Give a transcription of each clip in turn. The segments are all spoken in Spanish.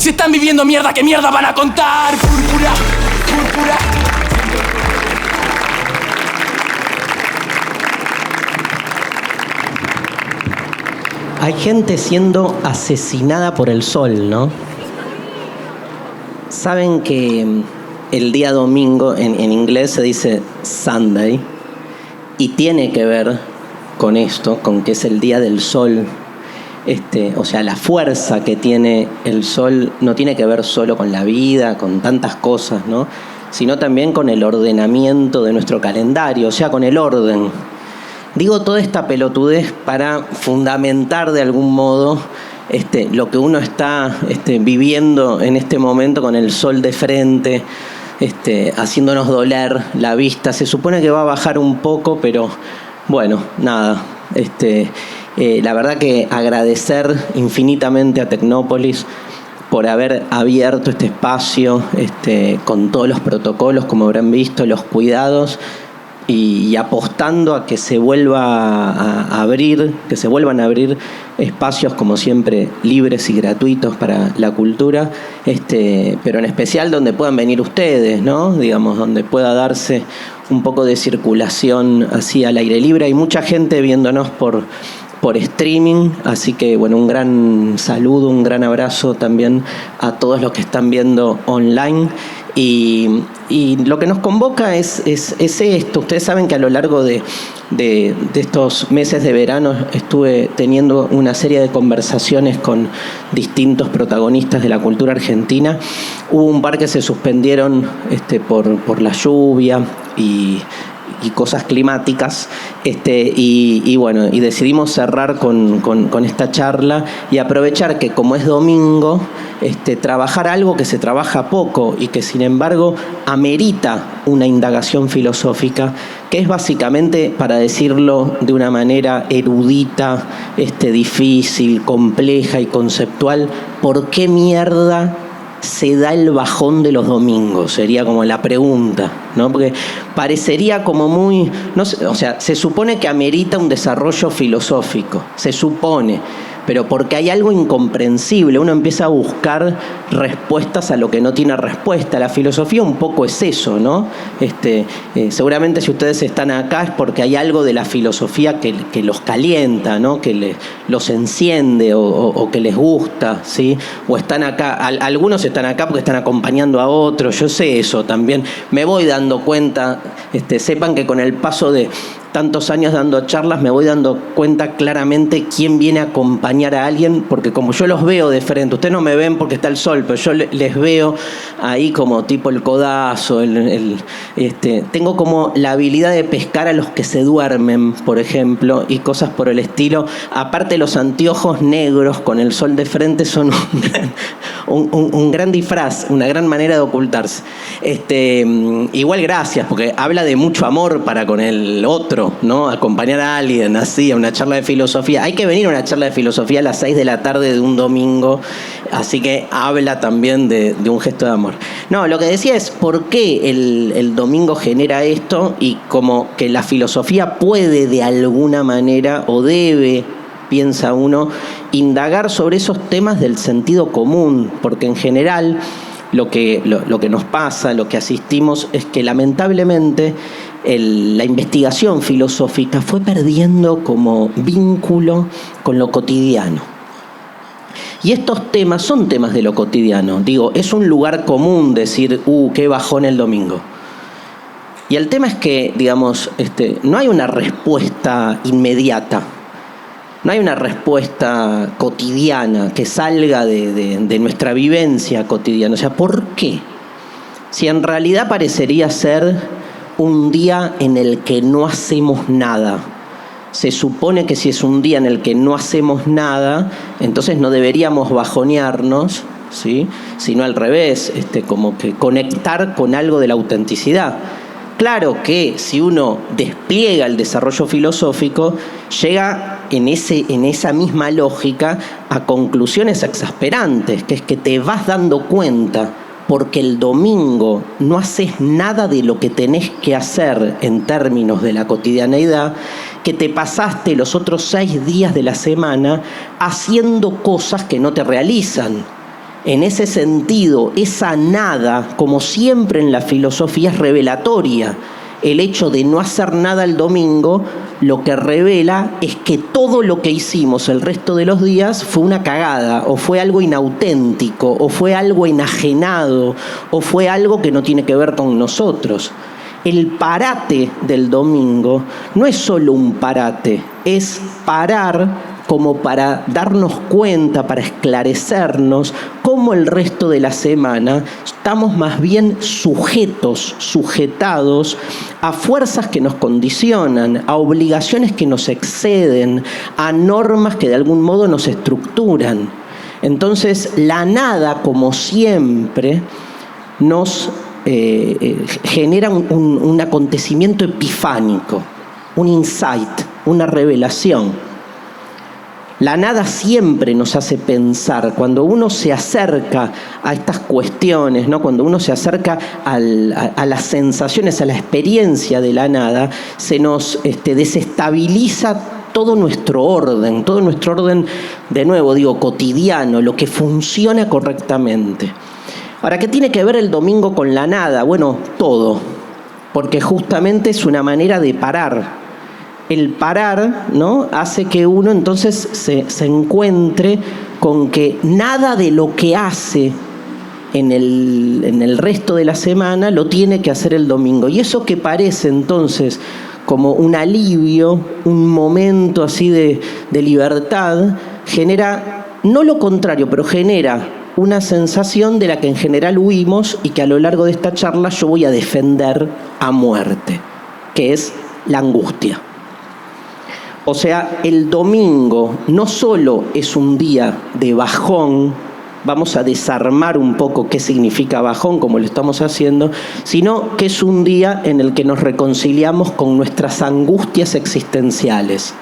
Si están viviendo mierda, ¿qué mierda van a contar? Púrpura, púrpura. Hay gente siendo asesinada por el sol, ¿no? Saben que el día domingo, en inglés se dice Sunday, y tiene que ver con esto, con que es el día del sol. O sea, la fuerza que tiene el sol no tiene que ver solo con la vida, con tantas cosas, ¿no? Sino también con el ordenamiento de nuestro calendario, o sea, con el orden. Digo toda esta pelotudez para fundamentar de algún modo lo que uno está viviendo en este momento con el sol de frente, haciéndonos doler la vista. Se supone que va a bajar un poco, pero bueno, nada. La verdad que agradecer infinitamente a Tecnópolis por haber abierto este espacio con todos los protocolos, como habrán visto, los cuidados, y apostando a que se vuelva a abrir, que se vuelvan a abrir espacios como siempre libres y gratuitos para la cultura, pero en especial donde puedan venir ustedes, ¿no? Digamos, donde pueda darse un poco de circulación así al aire libre. Hay mucha gente viéndonos por streaming, así que bueno, un gran saludo, un gran abrazo también a todos los que están viendo online. Y lo que nos convoca es esto. Ustedes saben que a lo largo de estos meses de verano estuve teniendo una serie de conversaciones con distintos protagonistas de la cultura argentina. Hubo un par que se suspendieron por la lluvia y cosas climáticas, y bueno, y decidimos cerrar con esta charla y aprovechar que como es domingo, trabajar algo que se trabaja poco y que sin embargo amerita una indagación filosófica, que es básicamente, para decirlo de una manera erudita, difícil, compleja y conceptual, ¿por qué mierda se da el bajón de los domingos? Sería como la pregunta, ¿no? Porque parecería como muy, no sé, o sea, se supone que amerita un desarrollo filosófico, se supone, pero porque hay algo incomprensible, uno empieza a buscar respuestas a lo que no tiene respuesta. La filosofía un poco es eso, ¿no? Seguramente si ustedes están acá es porque hay algo de la filosofía que los calienta, ¿no? Que los enciende o que les gusta, ¿sí? O están acá, algunos están acá porque están acompañando a otros, yo sé eso también, me voy dando cuenta, sepan que con el paso de tantos años dando charlas me voy dando cuenta claramente quién viene a acompañar a alguien, porque como yo los veo de frente, ustedes no me ven porque está el sol, pero yo les veo ahí como tipo el codazo, tengo como la habilidad de pescar a los que se duermen, por ejemplo, y cosas por el estilo. Aparte, los anteojos negros con el sol de frente son un gran disfraz, una gran manera de ocultarse. Igual gracias, porque habla de mucho amor para con el otro, ¿no? Acompañar a alguien así a una charla de filosofía. Hay que venir a una charla de filosofía a las 6 de la tarde de un domingo, así que habla también de un gesto de amor. No, lo que decía es por qué el domingo genera esto, y como que la filosofía puede de alguna manera, o debe, piensa uno, indagar sobre esos temas del sentido común, porque en general lo que nos pasa, lo que asistimos, es que lamentablemente la investigación filosófica fue perdiendo como vínculo con lo cotidiano. Y estos temas son temas de lo cotidiano. Digo, es un lugar común decir, qué bajón el domingo. Y el tema es que, digamos, no hay una respuesta inmediata. No hay una respuesta cotidiana que salga de nuestra vivencia cotidiana. O sea, ¿por qué? Si en realidad parecería ser un día en el que no hacemos nada. Se supone que si es un día en el que no hacemos nada, entonces no deberíamos bajonearnos, ¿sí? Sino al revés, como que conectar con algo de la autenticidad. Claro que si uno despliega el desarrollo filosófico, llega en esa misma lógica a conclusiones exasperantes, que es que te vas dando cuenta, porque el domingo no haces nada de lo que tenés que hacer en términos de la cotidianeidad, que te pasaste los otros 6 días de la semana haciendo cosas que no te realizan. En ese sentido, esa nada, como siempre en la filosofía, es revelatoria. El hecho de no hacer nada el domingo, lo que revela es que todo lo que hicimos el resto de los días fue una cagada, o fue algo inauténtico, o fue algo enajenado, o fue algo que no tiene que ver con nosotros. El parate del domingo no es solo un parate, es parar como para darnos cuenta, para esclarecernos cómo el resto de la semana estamos más bien sujetados a fuerzas que nos condicionan, a obligaciones que nos exceden, a normas que de algún modo nos estructuran. Entonces, la nada, como siempre, nos genera un acontecimiento epifánico, un insight, una revelación. La nada siempre nos hace pensar. Cuando uno se acerca a estas cuestiones, ¿no? Cuando uno se acerca a las sensaciones, a la experiencia de la nada, se nos desestabiliza todo nuestro orden, de nuevo digo, cotidiano, lo que funciona correctamente. Ahora, ¿qué tiene que ver el domingo con la nada? Bueno, todo, porque justamente es una manera de parar. El parar, ¿no?, hace que uno entonces se encuentre con que nada de lo que hace en el resto de la semana lo tiene que hacer el domingo. Y eso que parece entonces como un alivio, un momento así de libertad, genera, no lo contrario, pero genera una sensación de la que en general huimos y que a lo largo de esta charla yo voy a defender a muerte, que es la angustia. O sea, el domingo no solo es un día de bajón, vamos a desarmar un poco qué significa bajón, como lo estamos haciendo, sino que es un día en el que nos reconciliamos con nuestras angustias existenciales.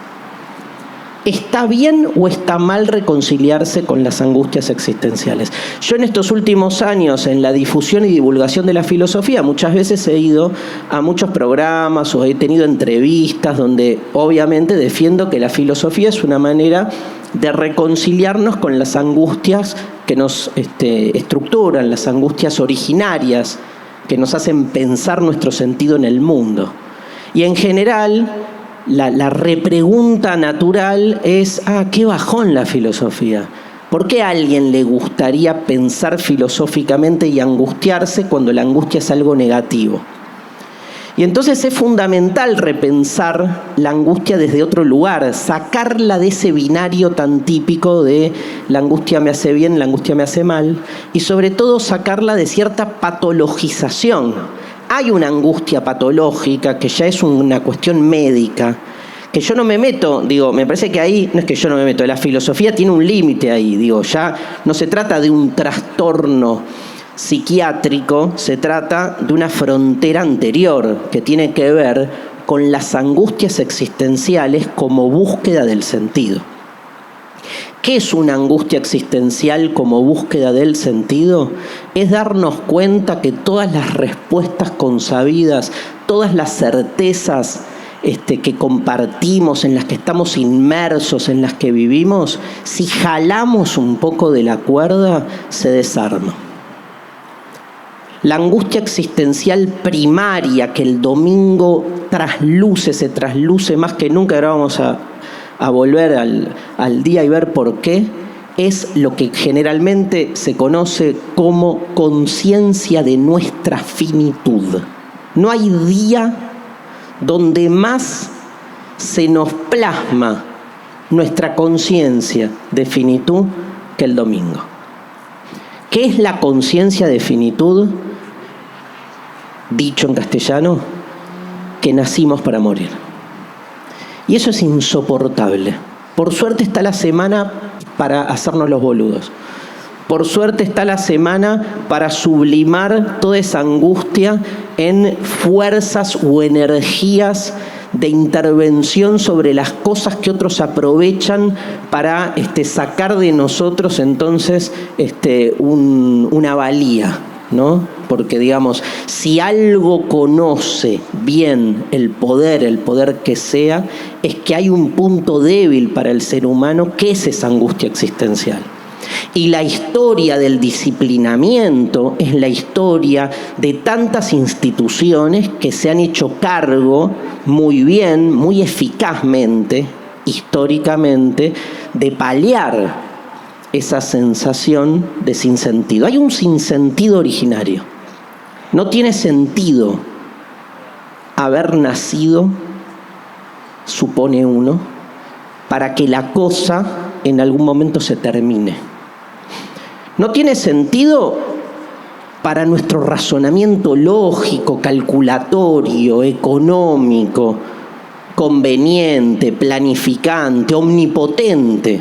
¿Está bien o está mal reconciliarse con las angustias existenciales? Yo en estos últimos años, en la difusión y divulgación de la filosofía, muchas veces he ido a muchos programas o he tenido entrevistas donde obviamente defiendo que la filosofía es una manera de reconciliarnos con las angustias que nos estructuran, las angustias originarias que nos hacen pensar nuestro sentido en el mundo. Y en general, la repregunta natural es, qué bajón la filosofía. ¿Por qué a alguien le gustaría pensar filosóficamente y angustiarse cuando la angustia es algo negativo? Y entonces es fundamental repensar la angustia desde otro lugar, sacarla de ese binario tan típico de la angustia me hace bien, la angustia me hace mal, y sobre todo sacarla de cierta patologización. Hay una angustia patológica que ya es una cuestión médica, que yo no me meto, me parece que ahí, no es que yo no me meto, la filosofía tiene un límite ahí, ya no se trata de un trastorno psiquiátrico, se trata de una frontera anterior que tiene que ver con las angustias existenciales como búsqueda del sentido. ¿Qué es una angustia existencial como búsqueda del sentido? Es darnos cuenta que todas las respuestas consabidas, todas las certezas que compartimos, en las que estamos inmersos, en las que vivimos, si jalamos un poco de la cuerda, se desarma. La angustia existencial primaria que el domingo se trasluce más que nunca, ahora vamos a volver al día y ver por qué, es lo que generalmente se conoce como conciencia de nuestra finitud. No hay día donde más se nos plasma nuestra conciencia de finitud que el domingo. ¿Qué es la conciencia de finitud? Dicho en castellano, que nacimos para morir. Y eso es insoportable. Por suerte está la semana para hacernos los boludos. Por suerte está la semana para sublimar toda esa angustia en fuerzas o energías de intervención sobre las cosas que otros aprovechan para sacar de nosotros entonces una valía, ¿no? Porque si algo conoce bien el poder que sea, es que hay un punto débil para el ser humano, que es esa angustia existencial. Y la historia del disciplinamiento es la historia de tantas instituciones que se han hecho cargo muy bien, muy eficazmente, históricamente, de paliar esa sensación de sinsentido. Hay un sinsentido originario. No tiene sentido haber nacido, supone uno, para que la cosa en algún momento se termine. No tiene sentido para nuestro razonamiento lógico, calculatorio, económico, conveniente, planificante, omnipotente,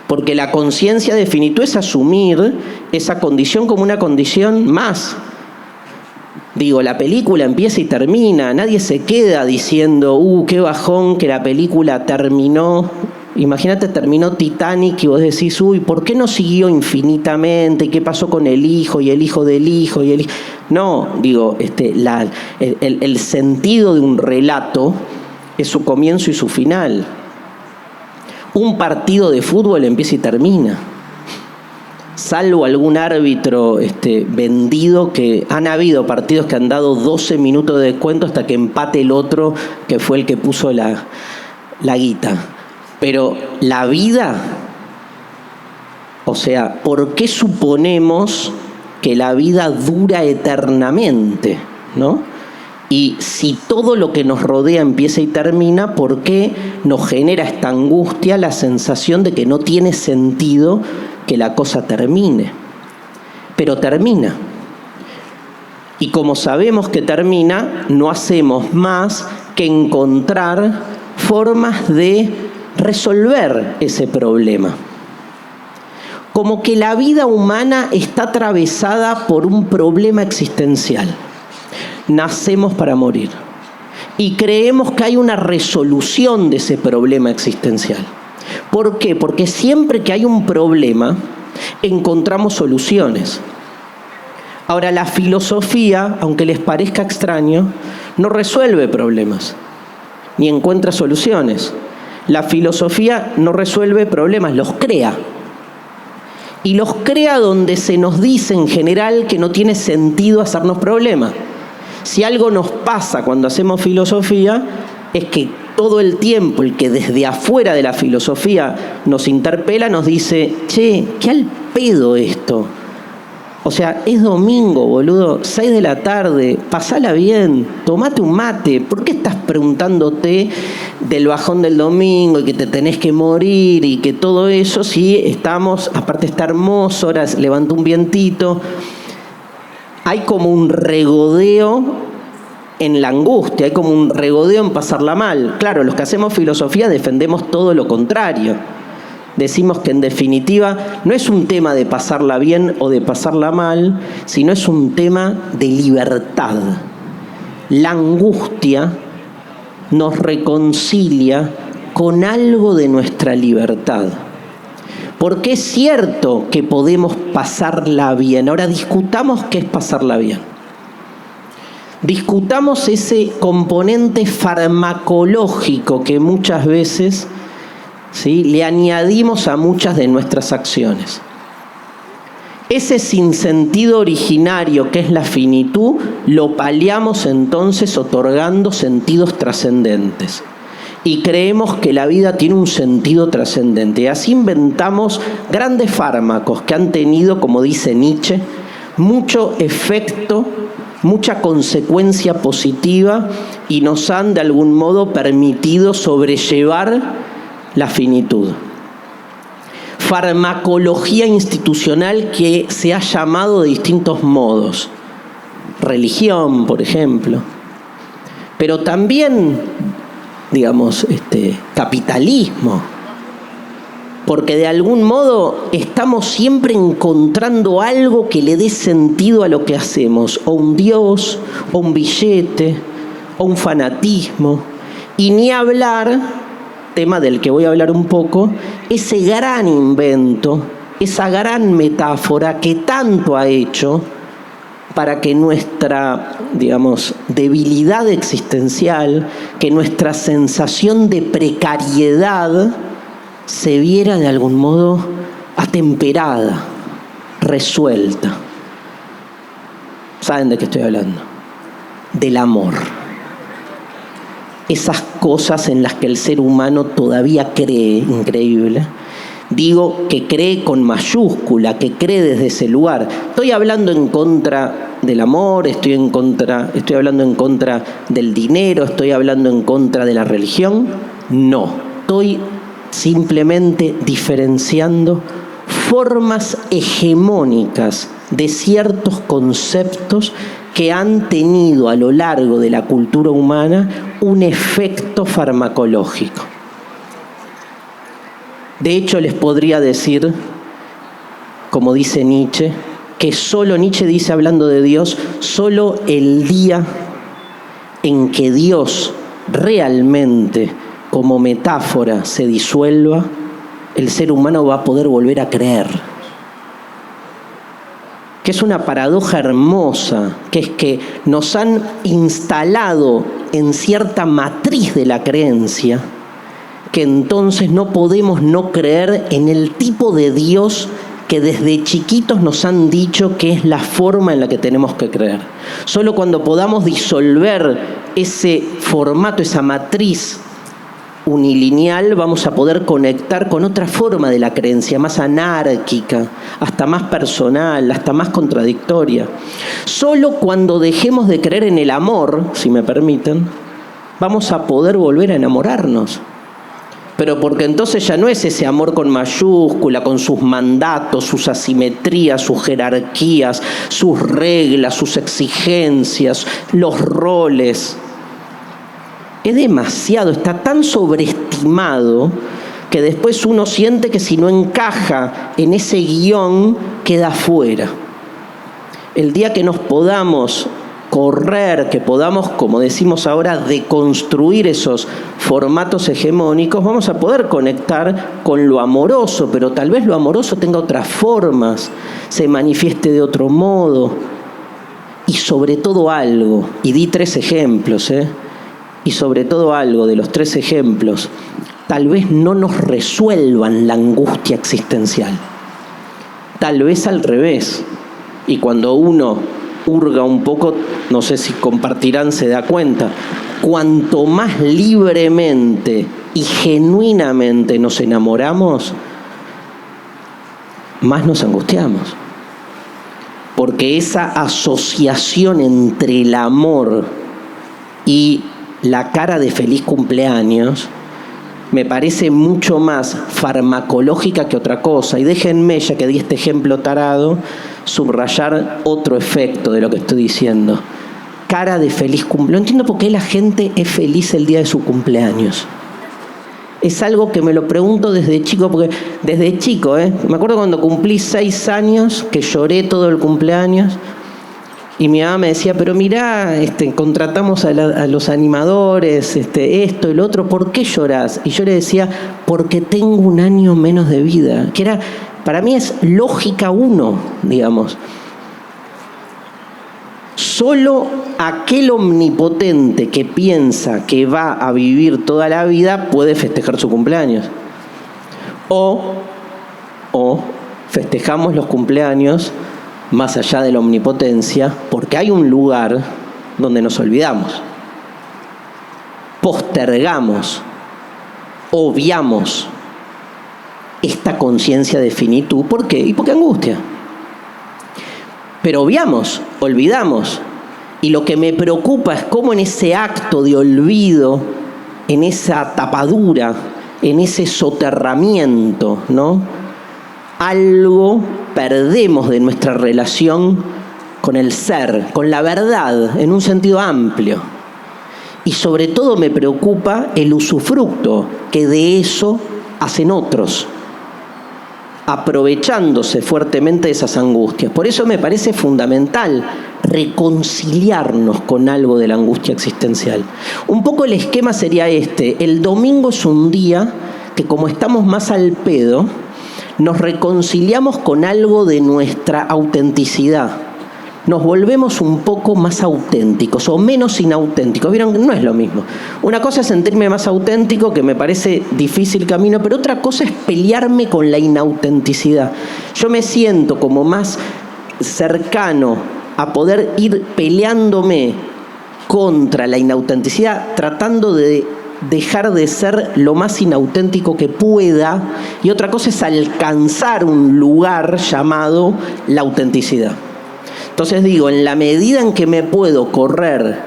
porque la conciencia de finitud es asumir esa condición como una condición más. Digo, la película empieza y termina, nadie se queda diciendo, qué bajón que la película terminó. Imagínate, terminó Titanic y vos decís, ¿por qué no siguió infinitamente? ¿Qué pasó con el hijo y el hijo del hijo y el hijo? No, digo, el sentido de un relato es su comienzo y su final. Un partido de fútbol empieza y termina. Salvo algún árbitro vendido, que han habido partidos que han dado 12 minutos de descuento hasta que empate el otro, que fue el que puso la guita. Pero la vida, o sea, ¿por qué suponemos que la vida dura eternamente, ¿no? Y si todo lo que nos rodea empieza y termina, ¿por qué nos genera esta angustia, la sensación de que no tiene sentido que la cosa termine? Pero termina. Y como sabemos que termina, no hacemos más que encontrar formas de resolver ese problema. Como que la vida humana está atravesada por un problema existencial. Nacemos para morir. Y creemos que hay una resolución de ese problema existencial. ¿Por qué? Porque siempre que hay un problema, encontramos soluciones. Ahora, la filosofía, aunque les parezca extraño, no resuelve problemas, ni encuentra soluciones. La filosofía no resuelve problemas, los crea. Y los crea donde se nos dice en general que no tiene sentido hacernos problemas. Si algo nos pasa cuando hacemos filosofía, es que todo el tiempo el que desde afuera de la filosofía nos interpela nos dice, che, qué al pedo esto. O sea, es domingo, boludo, 6 de la tarde, pasala bien, tomate un mate. ¿Por qué estás preguntándote del bajón del domingo y que te tenés que morir y que todo eso? Si estamos, aparte está hermoso, ahora levanta un vientito. Hay como un regodeo en la angustia, hay como un regodeo en pasarla mal. Claro, los que hacemos filosofía defendemos todo lo contrario. Decimos que en definitiva no es un tema de pasarla bien o de pasarla mal, sino es un tema de libertad. La angustia nos reconcilia con algo de nuestra libertad. Porque es cierto que podemos pasarla bien. Ahora discutamos qué es pasarla bien. Discutamos ese componente farmacológico que muchas veces, ¿sí?, le añadimos a muchas de nuestras acciones. Ese sinsentido originario que es la finitud, lo paliamos entonces otorgando sentidos trascendentes. Y creemos que la vida tiene un sentido trascendente. Y así inventamos grandes fármacos que han tenido, como dice Nietzsche, mucho efecto, mucha consecuencia positiva y nos han de algún modo permitido sobrellevar la finitud. Farmacología institucional que se ha llamado de distintos modos. Religión, por ejemplo. Pero también, digamos, capitalismo. Porque de algún modo estamos siempre encontrando algo que le dé sentido a lo que hacemos. O un dios, o un billete, o un fanatismo. Y ni hablar, tema del que voy a hablar un poco, ese gran invento, esa gran metáfora que tanto ha hecho para que nuestra, digamos, debilidad existencial, que nuestra sensación de precariedad se viera de algún modo atemperada, resuelta. ¿Saben de qué estoy hablando? Del amor. Esas cosas en las que el ser humano todavía cree, increíble. Digo que cree con mayúscula, que cree desde ese lugar. Estoy hablando en contra del amor, estoy hablando en contra del dinero, estoy hablando en contra de la religión. No, estoy simplemente diferenciando formas hegemónicas de ciertos conceptos que han tenido a lo largo de la cultura humana un efecto farmacológico. De hecho, les podría decir, como dice Nietzsche, que solo Nietzsche dice, hablando de Dios, solo el día en que Dios realmente, como metáfora, se disuelva, el ser humano va a poder volver a creer. Que es una paradoja hermosa, que es que nos han instalado en cierta matriz de la creencia, que entonces no podemos no creer en el tipo de Dios que desde chiquitos nos han dicho que es la forma en la que tenemos que creer. Solo cuando podamos disolver ese formato, esa matriz unilineal, vamos a poder conectar con otra forma de la creencia, más anárquica, hasta más personal, hasta más contradictoria. Solo cuando dejemos de creer en el amor, si me permiten, vamos a poder volver a enamorarnos. Pero porque entonces ya no es ese amor con mayúscula, con sus mandatos, sus asimetrías, sus jerarquías, sus reglas, sus exigencias, los roles. Es demasiado, está tan sobreestimado que después uno siente que si no encaja en ese guión, queda fuera. El día que nos podamos correr, que podamos, como decimos ahora, deconstruir esos formatos hegemónicos, vamos a poder conectar con lo amoroso, pero tal vez lo amoroso tenga otras formas, se manifieste de otro modo. Y sobre todo algo, y di 3 ejemplos, y sobre todo algo de los 3 ejemplos, tal vez no nos resuelvan la angustia existencial. Tal vez al revés. Y cuando uno hurga un poco, no sé si compartirán, se da cuenta, cuanto más libremente y genuinamente nos enamoramos, más nos angustiamos. Porque esa asociación entre el amor y la cara de feliz cumpleaños me parece mucho más farmacológica que otra cosa. Y déjenme, ya que di este ejemplo tarado, subrayar otro efecto de lo que estoy diciendo. Cara de feliz cumpleaños. No entiendo por qué la gente es feliz el día de su cumpleaños. Es algo que me lo pregunto desde chico, porque desde chico, me acuerdo cuando cumplí 6 años, que lloré todo el cumpleaños, y mi mamá me decía, pero mirá, contratamos a los animadores, esto y lo otro, ¿por qué llorás? Y yo le decía, porque tengo 1 año menos de vida, que era, para mí es lógica 1, digamos. Solo aquel omnipotente que piensa que va a vivir toda la vida puede festejar su cumpleaños. O festejamos los cumpleaños más allá de la omnipotencia, porque hay un lugar donde nos olvidamos, postergamos, obviamos esta conciencia de finitud. ¿Por qué? Y porque angustia. Pero obviamos, olvidamos. Y lo que me preocupa es cómo en ese acto de olvido, en esa tapadura, en ese soterramiento, ¿no?, algo perdemos de nuestra relación con el ser, con la verdad, en un sentido amplio. Y sobre todo me preocupa el usufructo que de eso hacen otros, aprovechándose fuertemente de esas angustias. Por eso me parece fundamental reconciliarnos con algo de la angustia existencial. Un poco el esquema sería este. El domingo es un día que, como estamos más al pedo, nos reconciliamos con algo de nuestra autenticidad, nos volvemos un poco más auténticos o menos inauténticos. ¿Vieron? No es lo mismo. Una cosa es sentirme más auténtico, que me parece difícil camino, pero otra cosa es pelearme con la inautenticidad. Yo me siento como más cercano a poder ir peleándome contra la inautenticidad, tratando de dejar de ser lo más inauténtico que pueda, y otra cosa es alcanzar un lugar llamado la autenticidad. Entonces digo, en la medida en que me puedo correr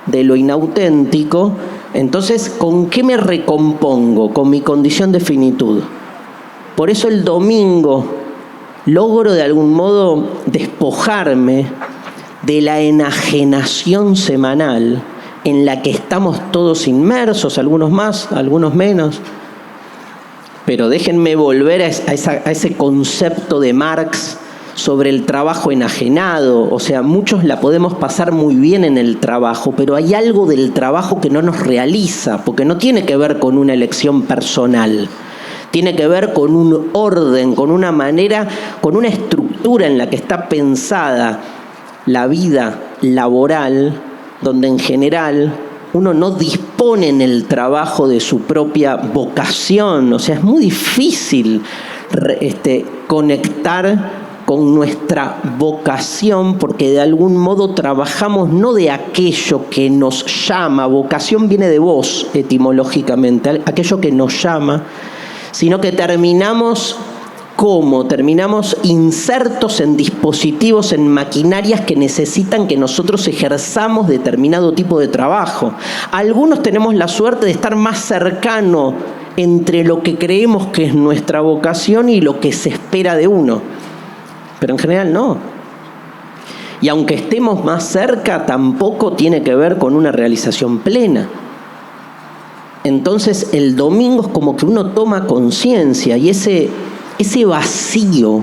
de lo inauténtico, entonces ¿con qué me recompongo? Con mi condición de finitud. Por eso el domingo logro de algún modo despojarme de la enajenación semanal en la que estamos todos inmersos, algunos más, algunos menos. Pero déjenme volver a ese concepto de Marx sobre el trabajo enajenado. O sea, muchos la podemos pasar muy bien en el trabajo, pero hay algo del trabajo que no nos realiza, porque no tiene que ver con una elección personal. Tiene que ver con un orden, con una manera, con una estructura en la que está pensada la vida laboral, donde en general uno no dispone en el trabajo de su propia vocación. O sea, es muy difícil conectar con nuestra vocación, porque de algún modo trabajamos no de aquello que nos llama. Vocación viene de voz, etimológicamente, aquello que nos llama, sino que terminamos insertos en dispositivos, en maquinarias que necesitan que nosotros ejerzamos determinado tipo de trabajo. Algunos tenemos la suerte de estar más cercano entre lo que creemos que es nuestra vocación y lo que se espera de uno, pero en general no. Y aunque estemos más cerca, tampoco tiene que ver con una realización plena. Entonces el domingo es como que uno toma conciencia, y ese vacío,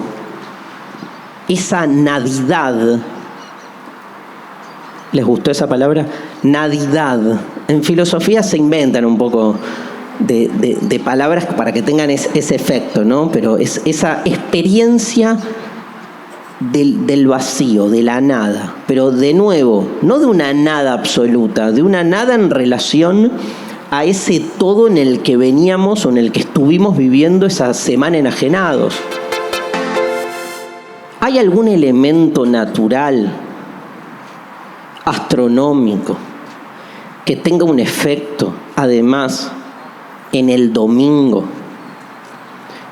esa nadidad, ¿les gustó esa palabra? Nadidad. En filosofía se inventan un poco de palabras para que tengan ese efecto, ¿no? Pero es esa experiencia del vacío, de la nada. Pero de nuevo, no de una nada absoluta, de una nada en relación a ese todo en el que veníamos o en el que estuvimos viviendo esa semana enajenados. ¿Hay algún elemento natural, astronómico, que tenga un efecto, además, en el domingo,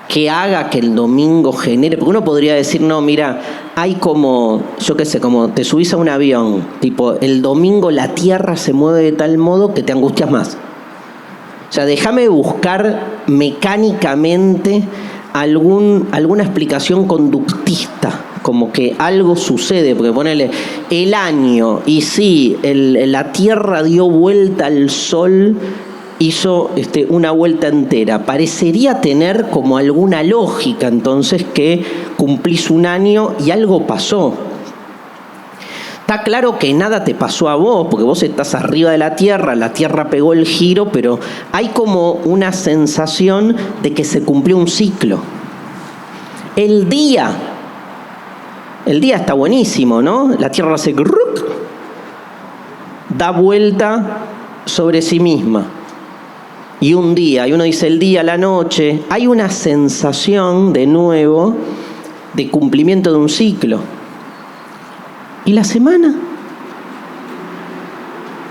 que haga que el domingo genere? Porque uno podría decir, no, mira, hay como, yo qué sé, como te subís a un avión, tipo, el domingo la Tierra se mueve de tal modo que te angustias más. O sea, déjame buscar mecánicamente alguna explicación conductista, como que algo sucede, porque ponele el año, y sí, la Tierra dio vuelta al Sol, hizo una vuelta entera. Parecería tener como alguna lógica, entonces, que cumplís un año y algo pasó. Está claro que nada te pasó a vos, porque vos estás arriba de la Tierra pegó el giro, pero hay como una sensación de que se cumplió un ciclo. El día está buenísimo, ¿no? La Tierra hace grrrk, da vuelta sobre sí misma. Y un día, y uno dice el día, la noche, hay una sensación, de nuevo, de cumplimiento de un ciclo. ¿Y la semana?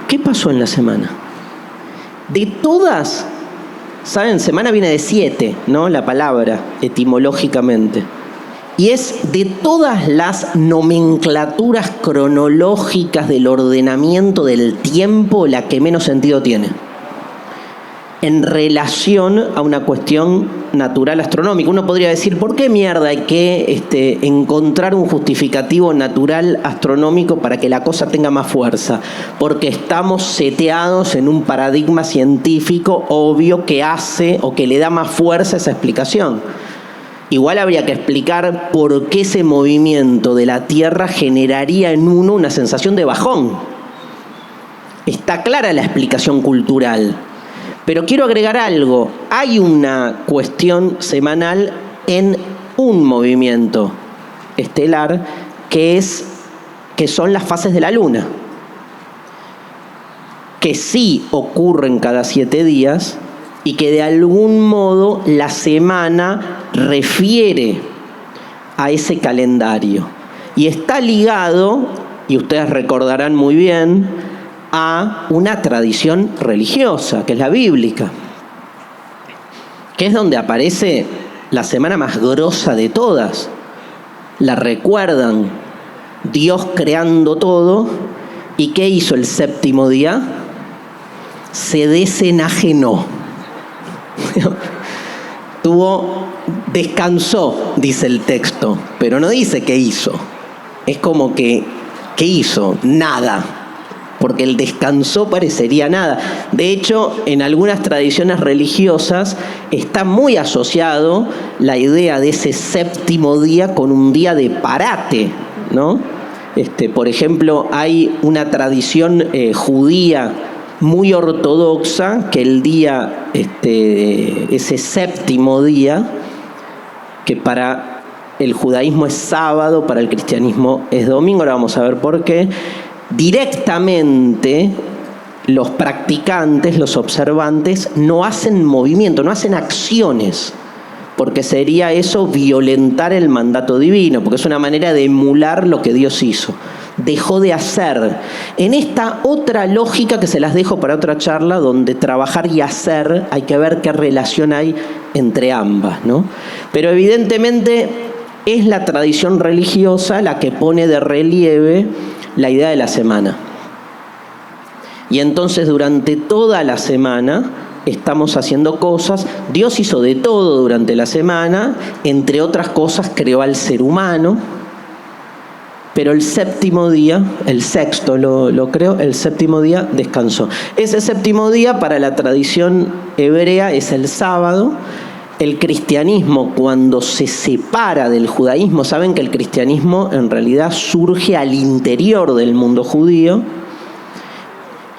¿Qué pasó en la semana? De todas, ¿saben? Semana viene de 7, ¿no? La palabra, etimológicamente. Y es de todas las nomenclaturas cronológicas del ordenamiento del tiempo la que menos sentido tiene, en relación a una cuestión natural astronómica. Uno podría decir, ¿por qué mierda hay que encontrar un justificativo natural astronómico para que la cosa tenga más fuerza? Porque estamos seteados en un paradigma científico obvio que hace o que le da más fuerza a esa explicación. Igual habría que explicar por qué ese movimiento de la Tierra generaría en uno una sensación de bajón. Está clara la explicación cultural. Pero quiero agregar algo. Hay una cuestión semanal en un movimiento estelar que que son las fases de la luna, que sí ocurren cada 7 días y que de algún modo la semana refiere a ese calendario. Y está ligado, y ustedes recordarán muy bien, a una tradición religiosa, que es la bíblica, que es donde aparece la semana más grosa de todas. La recuerdan, Dios creando todo, ¿y qué hizo el séptimo día? Se desenajenó. Descansó, dice el texto, pero no dice qué hizo. Es como que, ¿qué hizo? Nada. Porque el descansó parecería nada. De hecho, en algunas tradiciones religiosas está muy asociado la idea de ese séptimo día con un día de parate, ¿no? Por ejemplo, hay una tradición judía muy ortodoxa que el día, ese séptimo día, que para el judaísmo es sábado, para el cristianismo es domingo, ahora vamos a ver por qué. Directamente los practicantes, los observantes, no hacen movimiento, no hacen acciones, porque sería eso violentar el mandato divino, porque es una manera de emular lo que Dios hizo. Dejó de hacer. En esta otra lógica que se las dejo para otra charla, donde trabajar y hacer, hay que ver qué relación hay entre ambas, ¿no? Pero evidentemente es la tradición religiosa la que pone de relieve la idea de la semana. Y entonces durante toda la semana estamos haciendo cosas. Dios hizo de todo durante la semana, entre otras cosas creó al ser humano, pero el séptimo día, el sexto lo creó, el séptimo día descansó. Ese séptimo día para la tradición hebrea es el sábado. El cristianismo, cuando se separa del judaísmo, saben que el cristianismo en realidad surge al interior del mundo judío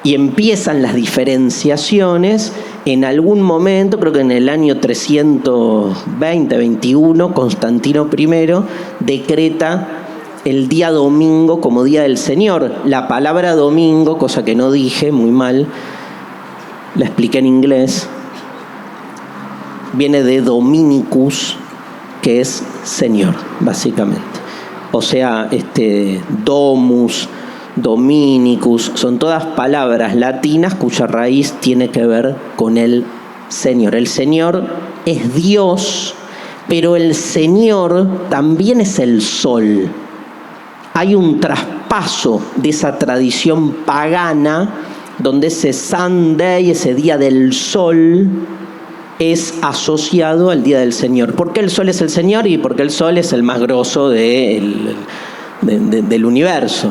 y empiezan las diferenciaciones. En algún momento, creo que en el año 320-21, Constantino I decreta el día domingo como día del Señor. La palabra domingo, cosa que no dije, muy mal, la expliqué en inglés, viene de Dominicus, que es Señor, básicamente. O sea, Domus, Dominicus, son todas palabras latinas cuya raíz tiene que ver con el Señor. El Señor es Dios, pero el Señor también es el sol. Hay un traspaso de esa tradición pagana donde ese Sunday, ese día del sol, es asociado al día del Señor. ¿Por qué el sol es el Señor? Y porque el sol es el más grosso del universo,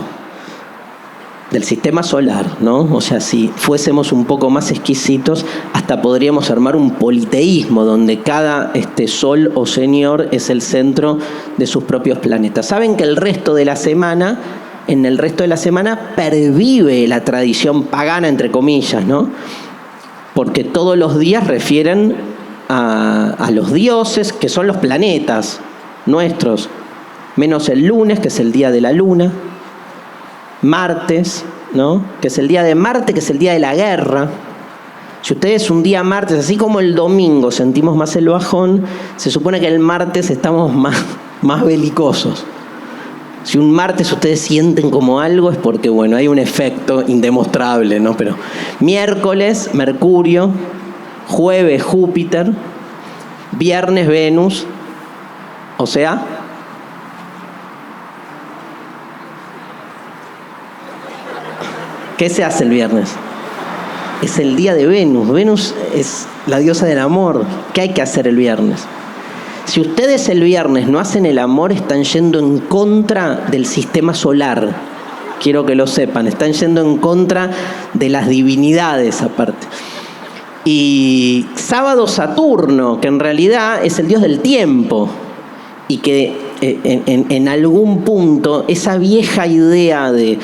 del sistema solar, ¿no? O sea, si fuésemos un poco más exquisitos, hasta podríamos armar un politeísmo donde cada sol o señor es el centro de sus propios planetas. Saben que en el resto de la semana pervive la tradición pagana, entre comillas, ¿no? Porque todos los días refieren a los dioses, que son los planetas nuestros, menos el lunes, que es el día de la luna, martes, ¿no? Que es el día de Marte, que es el día de la guerra. Si ustedes un día martes, así como el domingo sentimos más el bajón, se supone que el martes estamos más belicosos. Si un martes ustedes sienten como algo es porque, bueno, hay un efecto indemostrable, ¿no? Pero miércoles, Mercurio, jueves, Júpiter, viernes, Venus, o sea, ¿qué se hace el viernes? Es el día de Venus. Venus es la diosa del amor. ¿Qué hay que hacer el viernes? Si ustedes el viernes no hacen el amor, están yendo en contra del sistema solar. Quiero que lo sepan. Están yendo en contra de las divinidades aparte. Y sábado Saturno, que en realidad es el dios del tiempo. Y que en algún punto esa vieja idea de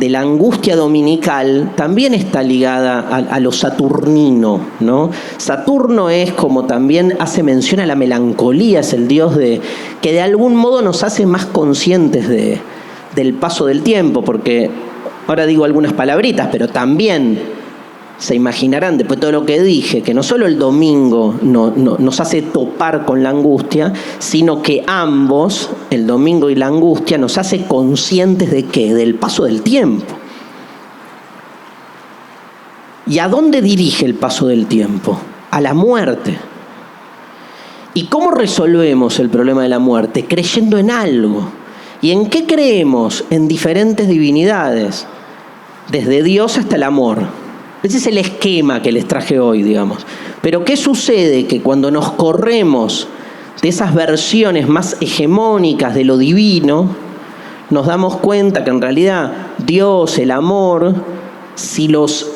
la angustia dominical también está ligada a lo saturnino, ¿no? Saturno es, como también hace mención a la melancolía, es el dios que de algún modo nos hace más conscientes de del paso del tiempo, porque ahora digo algunas palabritas, pero también se imaginarán, después de todo lo que dije, que no solo el domingo nos hace topar con la angustia, sino que ambos, el domingo y la angustia, nos hace conscientes de ¿qué? Del paso del tiempo. ¿Y a dónde dirige el paso del tiempo? A la muerte. ¿Y cómo resolvemos el problema de la muerte? Creyendo en algo. ¿Y en qué creemos? En diferentes divinidades, desde Dios hasta el amor. Ese es el esquema que les traje hoy, digamos. Pero ¿qué sucede? Que cuando nos corremos de esas versiones más hegemónicas de lo divino, nos damos cuenta que en realidad Dios, el amor, si los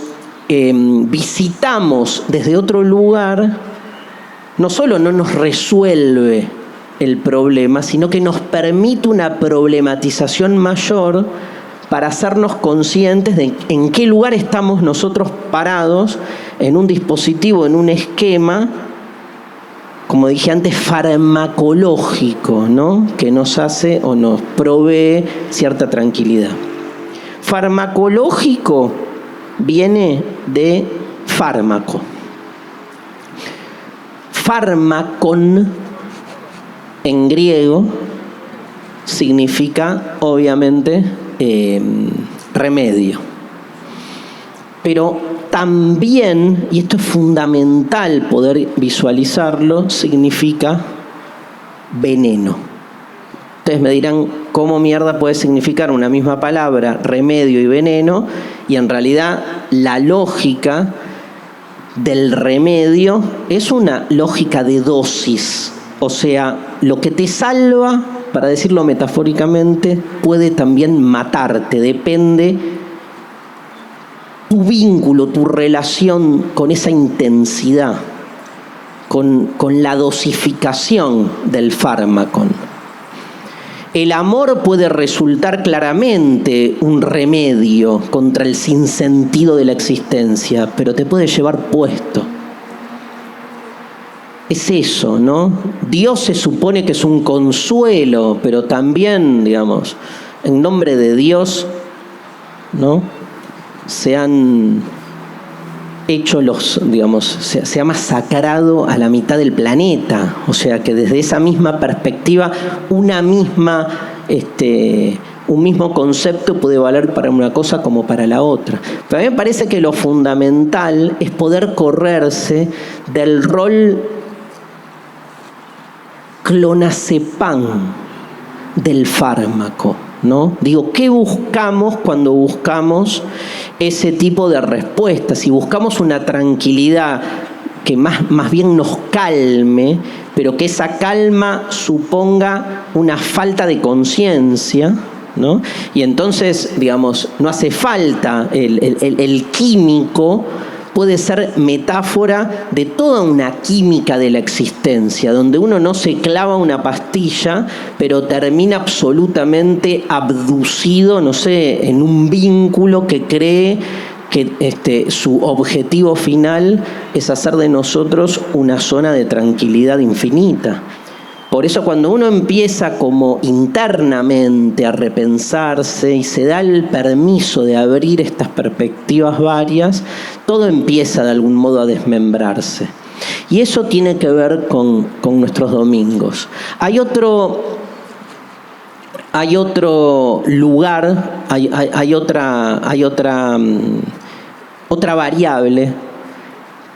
visitamos desde otro lugar, no solo no nos resuelve el problema, sino que nos permite una problematización mayor para hacernos conscientes de en qué lugar estamos nosotros parados en un dispositivo, en un esquema, como dije antes, farmacológico, ¿no? Que nos hace o nos provee cierta tranquilidad. Farmacológico viene de fármaco. Fármakon en griego significa, obviamente, remedio. Pero también, y esto es fundamental poder visualizarlo, significa veneno. Ustedes me dirán, ¿cómo mierda puede significar una misma palabra, remedio y veneno? Y en realidad la lógica del remedio es una lógica de dosis. O sea, lo que te salva, para decirlo metafóricamente, puede también matarte. Depende tu vínculo, tu relación con esa intensidad, con la dosificación del fármaco. El amor puede resultar claramente un remedio contra el sinsentido de la existencia, pero te puede llevar puesto. Es eso, ¿no? Dios se supone que es un consuelo, pero también, digamos, en nombre de Dios, ¿no? Se han hecho se ha masacrado a la mitad del planeta. O sea que desde esa misma perspectiva, un mismo concepto puede valer para una cosa como para la otra. Pero a mí me parece que lo fundamental es poder correrse del rol clonazepam del fármaco, ¿no? Digo, ¿qué buscamos cuando buscamos ese tipo de respuestas? Si buscamos una tranquilidad que más bien nos calme, pero que esa calma suponga una falta de conciencia, ¿no? Y entonces, digamos, no hace falta el químico. Puede ser metáfora de toda una química de la existencia, donde uno no se clava una pastilla, pero termina absolutamente abducido, no sé, en un vínculo que cree que su objetivo final es hacer de nosotros una zona de tranquilidad infinita. Por eso cuando uno empieza como internamente a repensarse y se da el permiso de abrir estas perspectivas varias, todo empieza de algún modo a desmembrarse. Y eso tiene que ver con nuestros domingos. Hay otro lugar, hay otra variable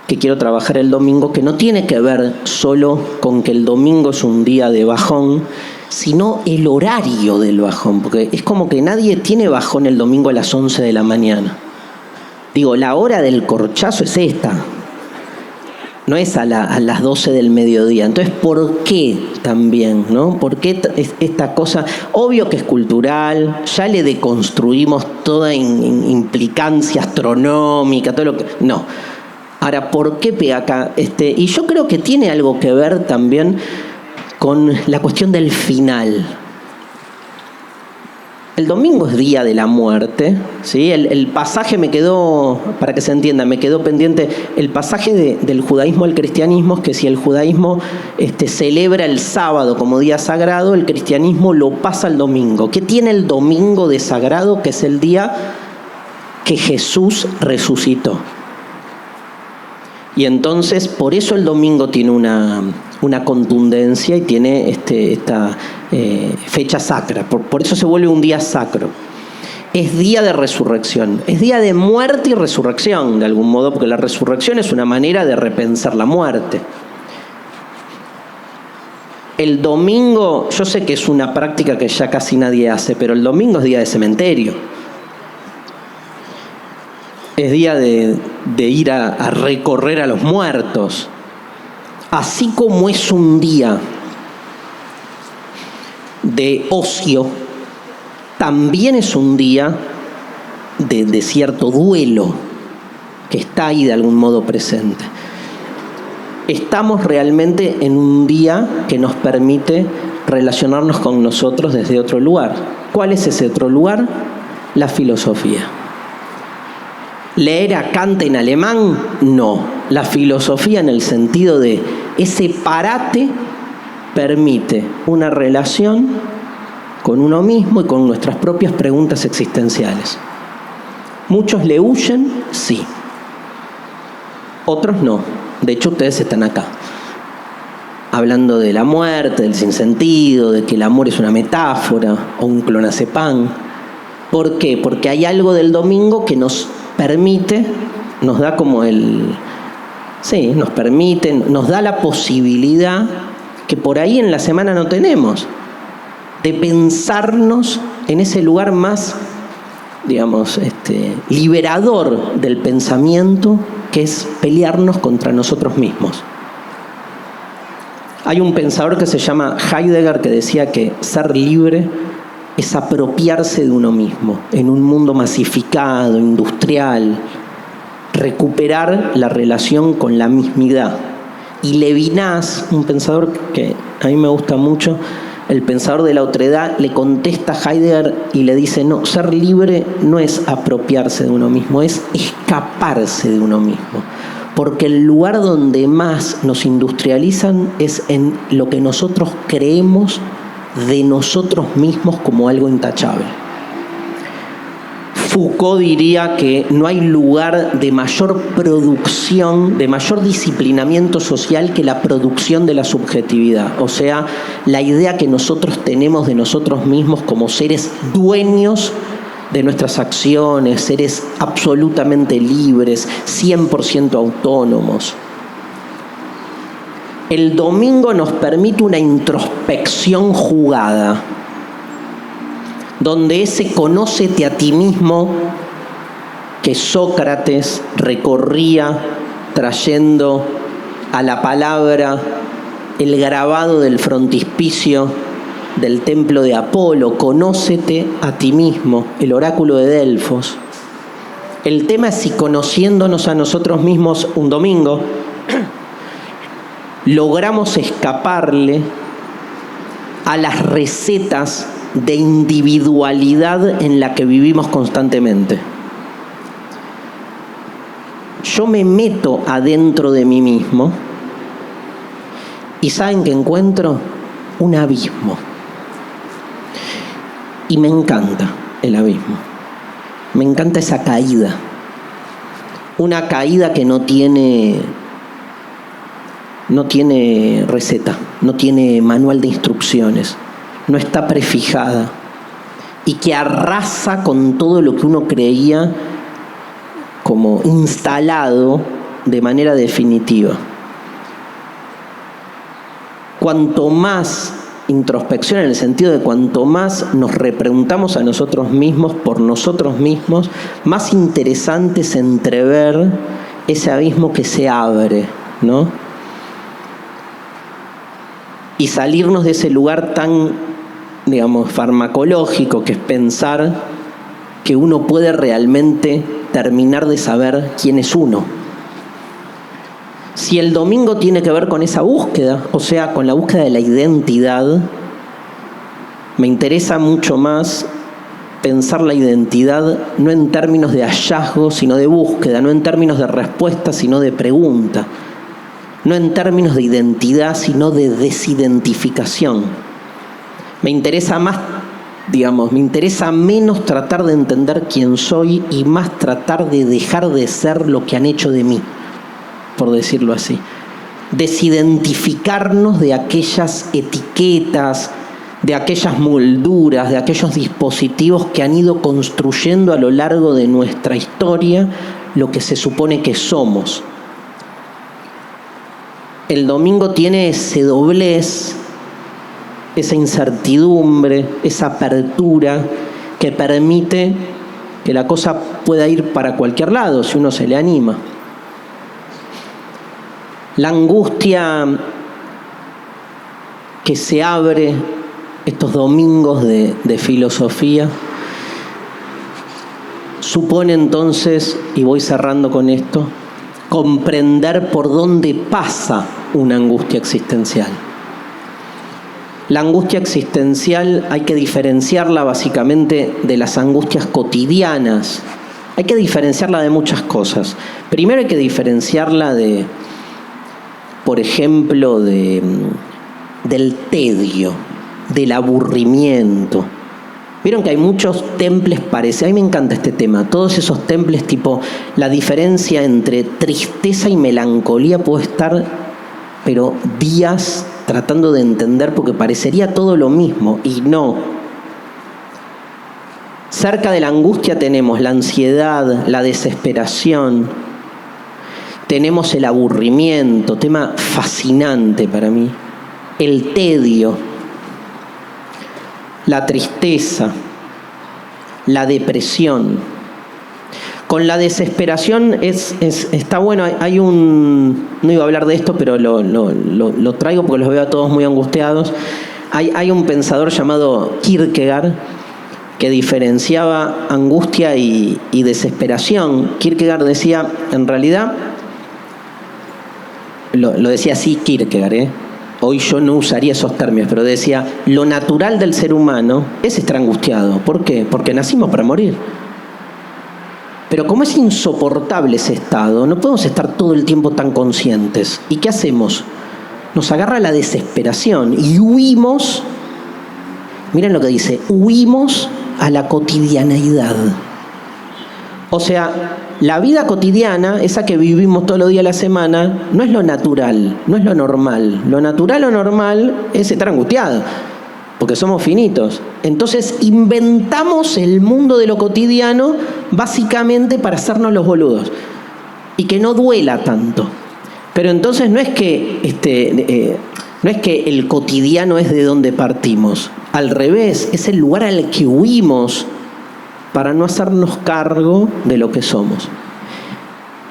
que quiero trabajar el domingo, que no tiene que ver solo con que el domingo es un día de bajón, sino el horario del bajón, porque es como que nadie tiene bajón el domingo a las 11 de la mañana. Digo, la hora del corchazo es esta, no es a las 12 del mediodía. Entonces, ¿por qué también, no? ¿Por qué esta cosa? Obvio que es cultural, ya le deconstruimos toda implicancia astronómica, todo lo que... No. Ahora, ¿por qué pega acá? Y yo creo que tiene algo que ver también con la cuestión del final. El domingo es día de la muerte, ¿sí? El pasaje me quedó, para que se entienda, me quedó pendiente. El pasaje del judaísmo al cristianismo es que si el judaísmo celebra el sábado como día sagrado, el cristianismo lo pasa al domingo. ¿Qué tiene el domingo de sagrado? Que es el día que Jesús resucitó. Y entonces, por eso el domingo tiene una contundencia y tiene esta fecha sacra. Por eso se vuelve un día sacro. Es día de resurrección. Es día de muerte y resurrección, de algún modo, porque la resurrección es una manera de repensar la muerte. El domingo, yo sé que es una práctica que ya casi nadie hace, pero el domingo es día de cementerio. Es día de ir a recorrer a los muertos. Así como es un día de ocio, también es un día de cierto duelo que está ahí de algún modo presente. Estamos realmente en un día que nos permite relacionarnos con nosotros desde otro lugar. ¿Cuál es ese otro lugar? La filosofía. ¿Leer a Kant en alemán? No. La filosofía, en el sentido de ese parate, permite una relación con uno mismo y con nuestras propias preguntas existenciales. Muchos le huyen, sí. Otros no. De hecho, ustedes están acá, hablando de la muerte, del sinsentido, de que el amor es una metáfora o un clonazepam. ¿Por qué? Porque hay algo del domingo que nos permite, nos da como nos da la posibilidad que por ahí en la semana no tenemos, de pensarnos en ese lugar más, digamos, liberador del pensamiento, que es pelearnos contra nosotros mismos. Hay un pensador que se llama Heidegger que decía que ser libre es apropiarse de uno mismo en un mundo masificado, industrial, recuperar la relación con la mismidad. Y Levinas, un pensador que a mí me gusta mucho, el pensador de la otredad, le contesta a Heidegger y le dice: no, ser libre no es apropiarse de uno mismo, es escaparse de uno mismo. Porque el lugar donde más nos industrializan es en lo que nosotros creemos de nosotros mismos como algo intachable. Foucault diría que no hay lugar de mayor producción, de mayor disciplinamiento social que la producción de la subjetividad. O sea, la idea que nosotros tenemos de nosotros mismos como seres dueños de nuestras acciones, seres absolutamente libres, 100% autónomos. El domingo nos permite una introspección jugada, donde ese conócete a ti mismo que Sócrates recorría trayendo a la palabra el grabado del frontispicio del templo de Apolo, conócete a ti mismo, el oráculo de Delfos. El tema es si conociéndonos a nosotros mismos un domingo logramos escaparle a las recetas de individualidad en la que vivimos constantemente. Yo me meto adentro de mí mismo y ¿saben qué encuentro? Un abismo. Y me encanta el abismo. Me encanta esa caída. Una caída que no tiene receta, no tiene manual de instrucciones, no está prefijada y que arrasa con todo lo que uno creía como instalado de manera definitiva. Cuanto más introspección, en el sentido de cuanto más nos repreguntamos a nosotros mismos por nosotros mismos, más interesante es entrever ese abismo que se abre, ¿no? Y salirnos de ese lugar tan, digamos, farmacológico, que es pensar que uno puede realmente terminar de saber quién es uno. Si el domingo tiene que ver con esa búsqueda, o sea, con la búsqueda de la identidad, me interesa mucho más pensar la identidad no en términos de hallazgo, sino de búsqueda, no en términos de respuesta, sino de pregunta, no en términos de identidad, sino de desidentificación. Me interesa menos tratar de entender quién soy y más tratar de dejar de ser lo que han hecho de mí, por decirlo así. Desidentificarnos de aquellas etiquetas, de aquellas molduras, de aquellos dispositivos que han ido construyendo a lo largo de nuestra historia lo que se supone que somos. El domingo tiene ese doblez, esa incertidumbre, esa apertura que permite que la cosa pueda ir para cualquier lado si uno se le anima. La angustia que se abre estos domingos de filosofía supone entonces, y voy cerrando con esto, comprender por dónde pasa una angustia existencial. La angustia existencial hay que diferenciarla básicamente de las angustias cotidianas. Hay que diferenciarla de muchas cosas. Primero hay que diferenciarla por ejemplo, del tedio, del aburrimiento. Vieron que hay muchos temples parecidos. A mí me encanta este tema. Todos esos temples tipo, la diferencia entre tristeza y melancolía puede estar, pero días tratando de entender porque parecería todo lo mismo y no. Cerca de la angustia tenemos la ansiedad, la desesperación, tenemos el aburrimiento, tema fascinante para mí, el tedio, la tristeza, la depresión. Con la desesperación está bueno, no iba a hablar de esto, pero lo traigo porque los veo a todos muy angustiados. Hay un pensador llamado Kierkegaard que diferenciaba angustia y desesperación. Kierkegaard decía, en realidad, lo decía así Kierkegaard, hoy yo no usaría esos términos, pero decía, lo natural del ser humano es estar angustiado. ¿Por qué? Porque nacimos para morir. Pero como es insoportable ese estado, no podemos estar todo el tiempo tan conscientes. ¿Y qué hacemos? Nos agarra la desesperación y huimos, miren lo que dice, huimos a la cotidianeidad. O sea, la vida cotidiana, esa que vivimos todos los días de la semana, no es lo natural, no es lo normal. Lo natural o normal es estar angustiado, porque somos finitos. Entonces inventamos el mundo de lo cotidiano básicamente para hacernos los boludos y que no duela tanto. Pero entonces no es que el cotidiano es de donde partimos. Al revés, es el lugar al que huimos para no hacernos cargo de lo que somos.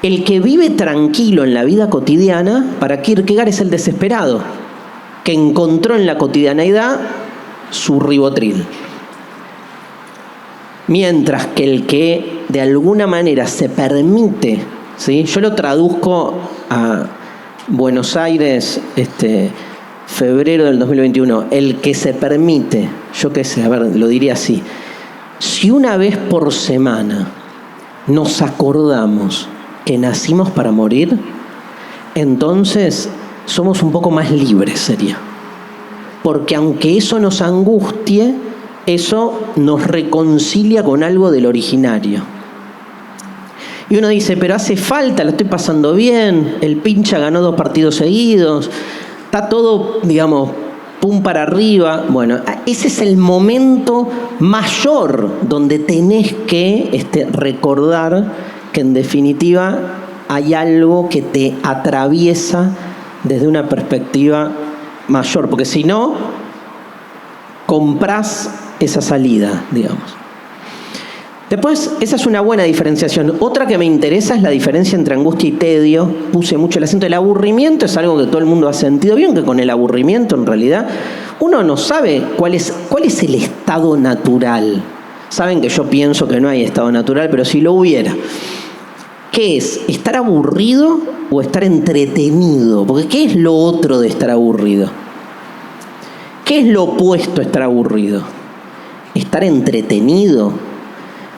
El que vive tranquilo en la vida cotidiana, para Kierkegaard, es el desesperado, que encontró en la cotidianeidad su ribotril. Mientras que el que de alguna manera se permite, ¿sí? Yo lo traduzco a Buenos Aires, febrero del 2021, el que se permite, yo qué sé, a ver, lo diría así, si una vez por semana nos acordamos que nacimos para morir, entonces somos un poco más libres, sería. Porque aunque eso nos angustie, eso nos reconcilia con algo del originario. Y uno dice, pero hace falta, la estoy pasando bien, el Pincha ganó 2 partidos seguidos, está todo, digamos, pum para arriba. Bueno, ese es el momento mayor donde tenés que recordar que en definitiva hay algo que te atraviesa desde una perspectiva mayor, porque si no, comprás esa salida, digamos. Después, esa es una buena diferenciación. Otra que me interesa es la diferencia entre angustia y tedio. Puse mucho el acento. El aburrimiento es algo que todo el mundo ha sentido. Vieron que con el aburrimiento, en realidad, uno no sabe cuál es el estado natural. Saben que yo pienso que no hay estado natural, pero si lo hubiera. ¿Qué es? ¿Estar aburrido o estar entretenido? Porque ¿qué es lo otro de estar aburrido? ¿Qué es lo opuesto a estar aburrido? Estar entretenido.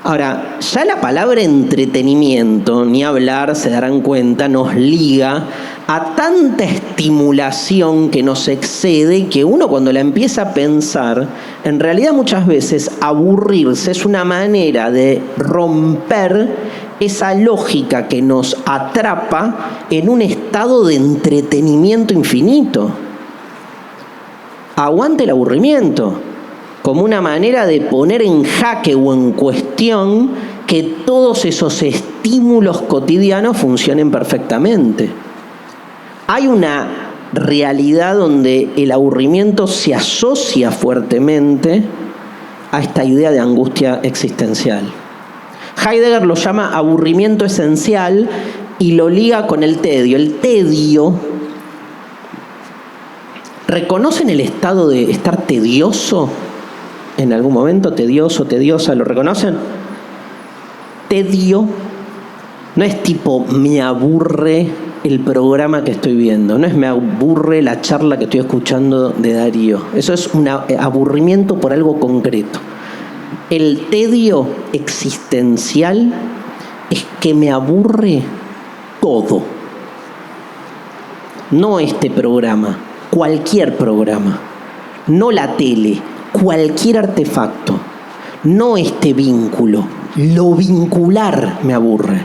Ahora, ya la palabra entretenimiento, ni hablar, se darán cuenta, nos liga a tanta estimulación que nos excede, que uno cuando la empieza a pensar, en realidad muchas veces aburrirse es una manera de romper esa lógica que nos atrapa en un estado de entretenimiento infinito. Aguante el aburrimiento, como una manera de poner en jaque o en cuestión que todos esos estímulos cotidianos funcionen perfectamente. Hay una realidad donde el aburrimiento se asocia fuertemente a esta idea de angustia existencial. Heidegger lo llama aburrimiento esencial y lo liga con el tedio. El tedio, ¿reconocen el estado de estar tedioso? En algún momento, tedioso, tediosa, ¿lo reconocen? Tedio no es tipo me aburre el programa que estoy viendo, no es me aburre la charla que estoy escuchando de Darío. Eso es un aburrimiento por algo concreto. El tedio existencial es que me aburre todo. No este programa, cualquier programa. No la tele, cualquier artefacto. No este vínculo. Lo vincular me aburre.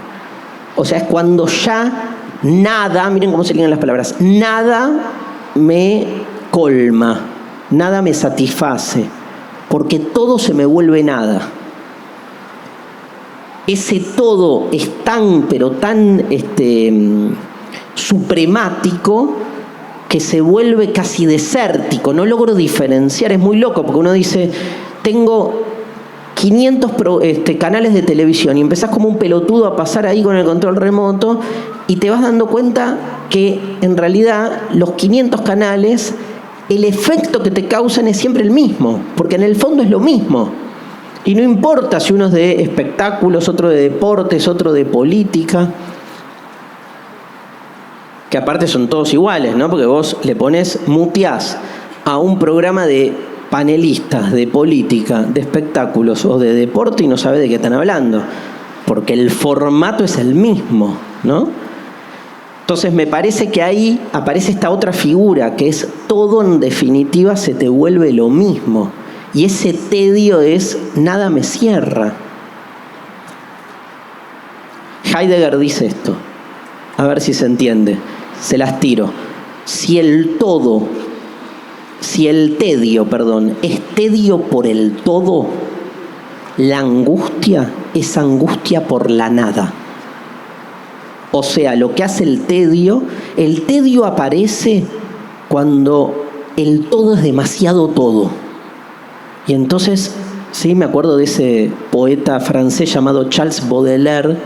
O sea, es cuando ya nada, miren cómo se ligan las palabras, nada me colma, nada me satisface, porque todo se me vuelve nada. Ese todo es tan, pero tan supremático que se vuelve casi desértico. No logro diferenciar, es muy loco, porque uno dice, tengo 500 canales de televisión y empezás como un pelotudo a pasar ahí con el control remoto y te vas dando cuenta que en realidad los 500 canales, el efecto que te causan es siempre el mismo, porque en el fondo es lo mismo. Y no importa si uno es de espectáculos, otro de deportes, otro de política, que aparte son todos iguales, ¿no? Porque vos le pones, muteás a un programa de panelistas, de política, de espectáculos o de deporte y no sabés de qué están hablando, porque el formato es el mismo, ¿no? Entonces me parece que ahí aparece esta otra figura, que es todo en definitiva se te vuelve lo mismo. Y ese tedio es nada me cierra. Heidegger dice esto, a ver si se entiende, se las tiro. Si el tedio, es tedio por el todo, la angustia es angustia por la nada. O sea, lo que hace el tedio aparece cuando el todo es demasiado todo. Y entonces, sí, me acuerdo de ese poeta francés llamado Charles Baudelaire,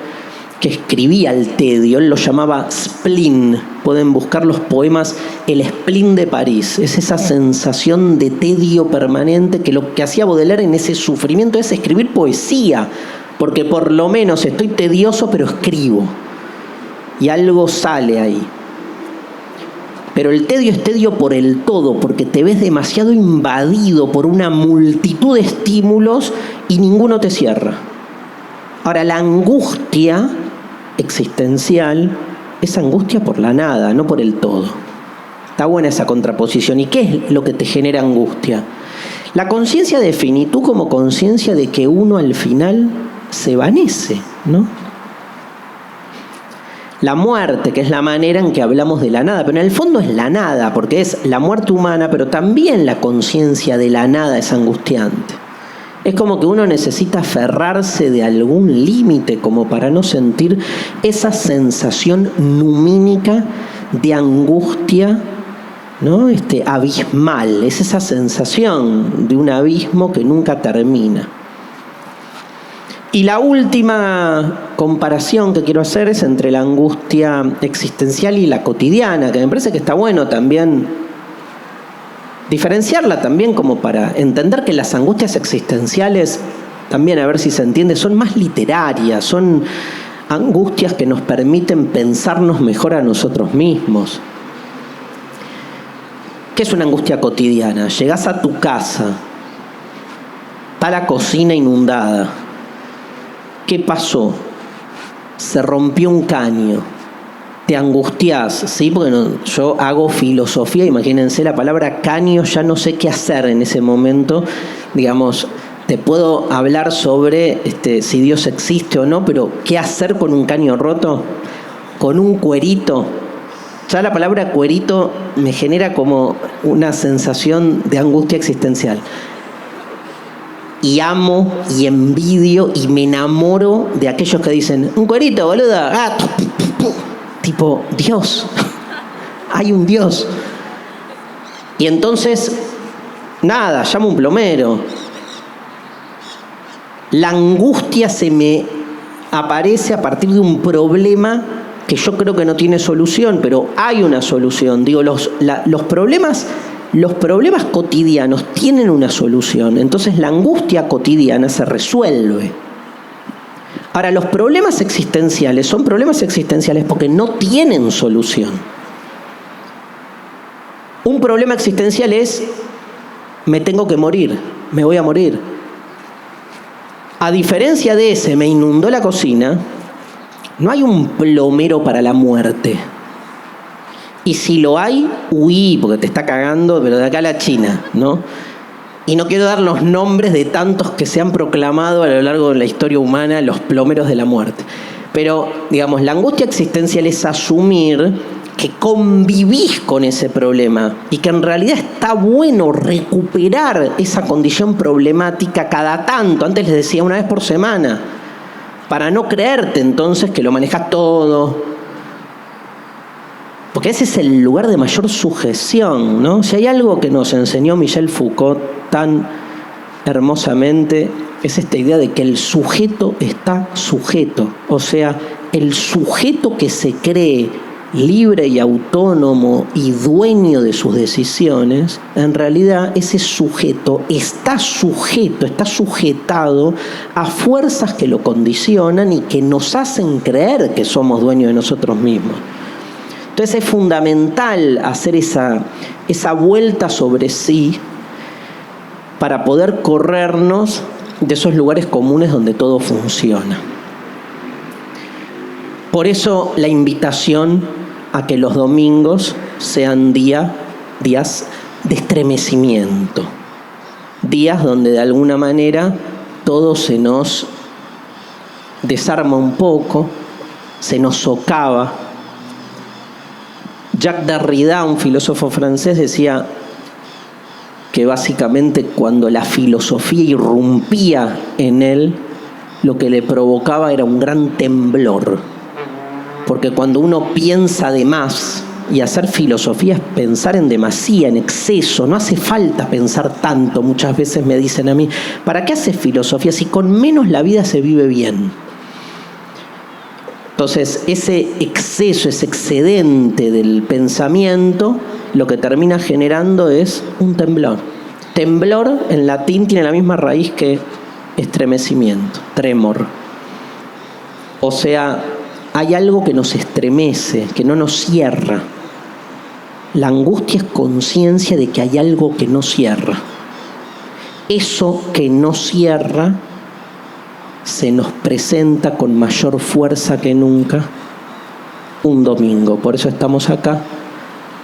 que escribía el tedio, él lo llamaba spleen. Pueden buscar los poemas El spleen de París. Es esa sensación de tedio permanente que lo que hacía Baudelaire en ese sufrimiento es escribir poesía, porque por lo menos estoy tedioso pero escribo y algo sale ahí. Pero el tedio es tedio por el todo, porque te ves demasiado invadido por una multitud de estímulos y ninguno te cierra. Ahora, la angustia existencial es angustia por la nada, no por el todo. Está buena esa contraposición. ¿Y qué es lo que te genera angustia? La conciencia de finitud como conciencia de que uno al final se vanece, ¿no? La muerte, que es la manera en que hablamos de la nada, pero en el fondo es la nada, porque es la muerte humana, pero también la conciencia de la nada es angustiante. Es como que uno necesita aferrarse de algún límite como para no sentir esa sensación numínica de angustia, ¿no? Abismal. Es esa sensación de un abismo que nunca termina. Y la última comparación que quiero hacer es entre la angustia existencial y la cotidiana, que me parece que está bueno también diferenciarla también como para entender que las angustias existenciales, también a ver si se entiende, son más literarias, son angustias que nos permiten pensarnos mejor a nosotros mismos. ¿Qué es una angustia cotidiana? Llegás a tu casa, está la cocina inundada, ¿Qué pasó? Se rompió un caño. Te angustiás, ¿sí? Porque yo hago filosofía, imagínense la palabra caño, ya no sé qué hacer en ese momento. Digamos, te puedo hablar sobre si Dios existe o no, pero ¿qué hacer con un caño roto? Con un cuerito. Ya la palabra cuerito me genera como una sensación de angustia existencial. Y amo y envidio y me enamoro de aquellos que dicen, un cuerito, boluda. Ah, tipo, Dios. Hay un Dios. Y entonces, nada, llamo un plomero. La angustia se me aparece a partir de un problema que yo creo que no tiene solución, pero hay una solución. Digo, los problemas cotidianos tienen una solución. Entonces la angustia cotidiana se resuelve. Ahora, los problemas existenciales son problemas existenciales porque no tienen solución. Un problema existencial es, me tengo que morir, me voy a morir. A diferencia de ese, me inundó la cocina, no hay un plomero para la muerte. Y si lo hay, huí, porque te está cagando, pero de acá a la China, ¿no? Y no quiero dar los nombres de tantos que se han proclamado a lo largo de la historia humana, los plomeros de la muerte. Pero, digamos, la angustia existencial es asumir que convivís con ese problema y que en realidad está bueno recuperar esa condición problemática cada tanto. Antes les decía una vez por semana, para no creerte entonces que lo manejas todo. Porque ese es el lugar de mayor sujeción, ¿no? Si hay algo que nos enseñó Michel Foucault tan hermosamente, es esta idea de que el sujeto está sujeto. O sea, el sujeto que se cree libre y autónomo y dueño de sus decisiones, en realidad ese sujeto está sujetado a fuerzas que lo condicionan y que nos hacen creer que somos dueños de nosotros mismos. Entonces es fundamental hacer esa vuelta sobre sí para poder corrernos de esos lugares comunes donde todo funciona. Por eso la invitación a que los domingos sean días de estremecimiento, días donde de alguna manera todo se nos desarma un poco, se nos socava. Jacques Derrida, un filósofo francés, decía que básicamente cuando la filosofía irrumpía en él, lo que le provocaba era un gran temblor. Porque cuando uno piensa de más, y hacer filosofía es pensar en demasía, en exceso, no hace falta pensar tanto, muchas veces me dicen a mí, ¿para qué haces filosofía si con menos la vida se vive bien? Entonces, ese exceso, ese excedente del pensamiento, lo que termina generando es un temblor. Temblor, en latín, tiene la misma raíz que estremecimiento, tremor. O sea, hay algo que nos estremece, que no nos cierra. La angustia es conciencia de que hay algo que no cierra. Eso que no cierra se nos presenta con mayor fuerza que nunca un domingo. Por eso estamos acá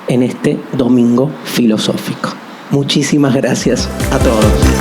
en este domingo filosófico. Muchísimas gracias a todos.